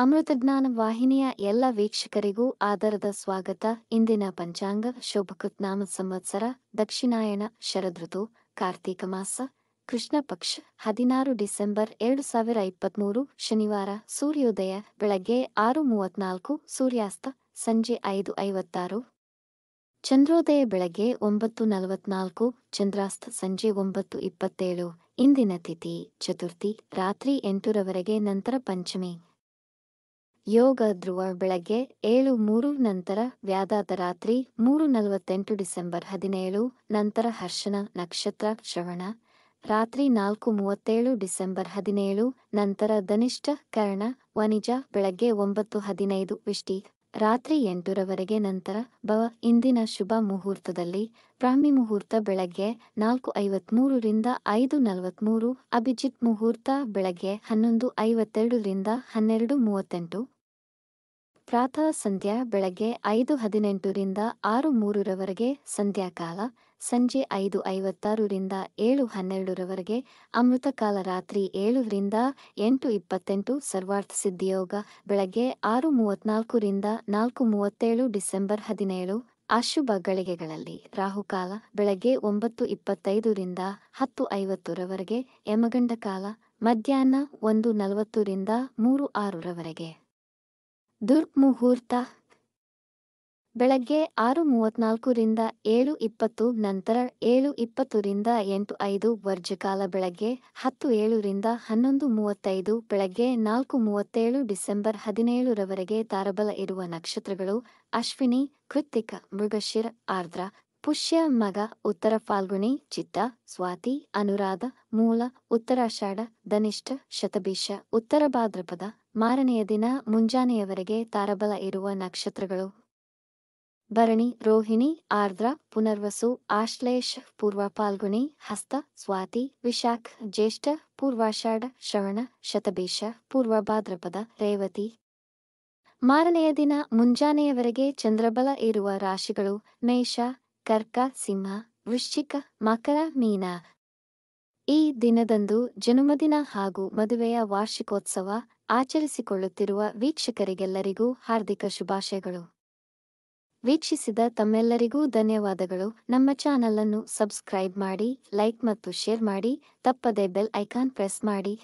ಅಮೃತಜ್ಞಾನ ವಾಹಿನಿಯ ಎಲ್ಲ ವೀಕ್ಷಕರಿಗೂ ಆದರದ ಸ್ವಾಗತ. ಇಂದಿನ ಪಂಚಾಂಗ ಶೋಭಕೃತ್ ನಾಮ ಸಂವತ್ಸರ ದಕ್ಷಿಣಾಯಣ ಶರದೃತು ಕಾರ್ತೀಕ ಮಾಸ ಕೃಷ್ಣ ಪಕ್ಷ 16 ಡಿಸೆಂಬರ್ 2023 ಶನಿವಾರ. ಸೂರ್ಯೋದಯ ಬೆಳಗ್ಗೆ 6:34, ಸೂರ್ಯಾಸ್ತ ಸಂಜೆ 5:56, ಚಂದ್ರೋದಯ ಬೆಳಗ್ಗೆ 9:44, ಚಂದ್ರಾಸ್ತ ಸಂಜೆ 9:27. ಇಂದಿನ ತಿಥಿ ಚತುರ್ಥಿ, ರಾತ್ರಿ 8ರವರೆಗೆ, ನಂತರ ಪಂಚಮಿ. ಯೋಗ ಧ್ರುವ ಬೆಳಗ್ಗೆ 7:03, ನಂತರ ವ್ಯಾಧಾತ ರಾತ್ರಿ 3:48 ಡಿಸೆಂಬರ್ 17, ನಂತರ ಹರ್ಷಣ ನಕ್ಷತ್ರ ಶ್ರವಣ ರಾತ್ರಿ 4:37 ಡಿಸೆಂಬರ್ 17, ನಂತರ ಧನಿಷ್ಠ ಕರ್ಣ ವನಿಜ ಬೆಳಗ್ಗೆ 9:15 ವಿಷ್ಟಿ ರಾತ್ರಿ 8ರವರೆಗೆ, ನಂತರ ಭವ. ಇಂದಿನ ಶುಭ ಮುಹೂರ್ತದಲ್ಲಿ ಬ್ರಾಹ್ಮಿ ಮುಹೂರ್ತ ಬೆಳಗ್ಗೆ 4:53 ರಿಂದ 5:43, ಅಭಿಜಿತ್ ಮುಹೂರ್ತ ಬೆಳಗ್ಗೆ 11:52 ರಿಂದ 12:38, ಪ್ರಾತಃ ಸಂಧ್ಯಾ ಬೆಳಗ್ಗೆ 5:18 ರಿಂದ 6:03 ಸಂಧ್ಯಾಕಾಲ, ಸಂಜೆ 5:56 ರಿಂದ 7:12 ಅಮೃತಕಾಲ, ರಾತ್ರಿ 7 ರಿಂದ 8:28. ಸರ್ವಾರ್ಥ ಸಿದ್ಧಿಯೋಗ ಬೆಳಗ್ಗೆ 6:34 ರಿಂದ 4:37 ಡಿಸೆಂಬರ್ 17. ಅಶುಭ ಗಳಿಗೆಗಳಲ್ಲಿ ರಾಹುಕಾಲ ಬೆಳಗ್ಗೆ 9:25 ರಿಂದ 10:50 ಯಮಗಂಡ ಕಾಲ ಮಧ್ಯಾಹ್ನ 1:40 ರಿಂದ 3:06. ದುರ್ಮುಹೂರ್ತ ಬೆಳಗ್ಗೆ 6:34 ರಿಂದ 7:20, ನಂತರ 7:20 ರಿಂದ 8:05. ವರ್ಜಕಾಲ ಬೆಳಗ್ಗೆ 10:07 ರಿಂದ 11:35, ಬೆಳಗ್ಗೆ 4:37 ಡಿಸೆಂಬರ್ 17. ತಾರಬಲ ಇರುವ ನಕ್ಷತ್ರಗಳು ಅಶ್ವಿನಿ, ಕೃತ್ತಿಕ, ಮೃಗಶಿರ, ಆರ್ದ್ರ, ಪುಷ್ಯ, ಮಗ, ಉತ್ತರ ಫಾಲ್ಗುಣಿ, ಚಿತ್ತ, ಸ್ವಾತಿ, ಅನುರಾಧ, ಮೂಲ, ಉತ್ತರಾಷಾಢ, ಧನಿಷ್ಠ, ಶತಭಿಷ, ಉತ್ತರ ಭಾದ್ರಪದ. ಮಾರನೆಯ ದಿನ ಮುಂಜಾನೆಯವರೆಗೆ ತಾರಬಲ ಇರುವ ನಕ್ಷತ್ರಗಳು ಭರಣಿ, ರೋಹಿಣಿ, ಆರ್ದ್ರ, ಪುನರ್ವಸು, ಆಶ್ಲೇಷ, ಪೂರ್ವ ಫಾಲ್ಗುಣಿ, ಹಸ್ತ, ಸ್ವಾತಿ, ವಿಶಾಖ, ಜ್ಯೇಷ್ಠ, ಪೂರ್ವಾಷಾಢ, ಶ್ರವಣ, ಶತಭಿಷ, ಪೂರ್ವ ಭಾದ್ರಪದ, ರೇವತಿ. ಮಾರನೆಯ ದಿನ ಮುಂಜಾನೆಯವರೆಗೆ ಚಂದ್ರಬಲ ಇರುವ ರಾಶಿಗಳು ಮೇಷ, ಕರ್ಕ, ಸಿಂಹ, ವೃಶ್ಚಿಕ, ಮಕರ, ಮೀನ. ಈ ದಿನದಂದು ಜನ್ಮದಿನ ಹಾಗೂ ಮದುವೆಯ ವಾರ್ಷಿಕೋತ್ಸವ ಆಚರಿಸಿಕೊಳ್ಳುತ್ತಿರುವ ವೀಕ್ಷಕರಿಗೆಲ್ಲರಿಗೂ ಹಾರ್ದಿಕ ಶುಭಾಶಯಗಳು. ವೀಕ್ಷಿಸಿದ ತಮ್ಮೆಲ್ಲರಿಗೂ ಧನ್ಯವಾದಗಳು. ನಮ್ಮ ಚಾನಲ್ ಅನ್ನು ಸಬ್ಸ್ಕ್ರೈಬ್ ಮಾಡಿ, ಲೈಕ್ ಮತ್ತು ಶೇರ್ ಮಾಡಿ, ತಪ್ಪದೆ ಬೆಲ್ ಐಕಾನ್ ಪ್ರೆಸ್ ಮಾಡಿ.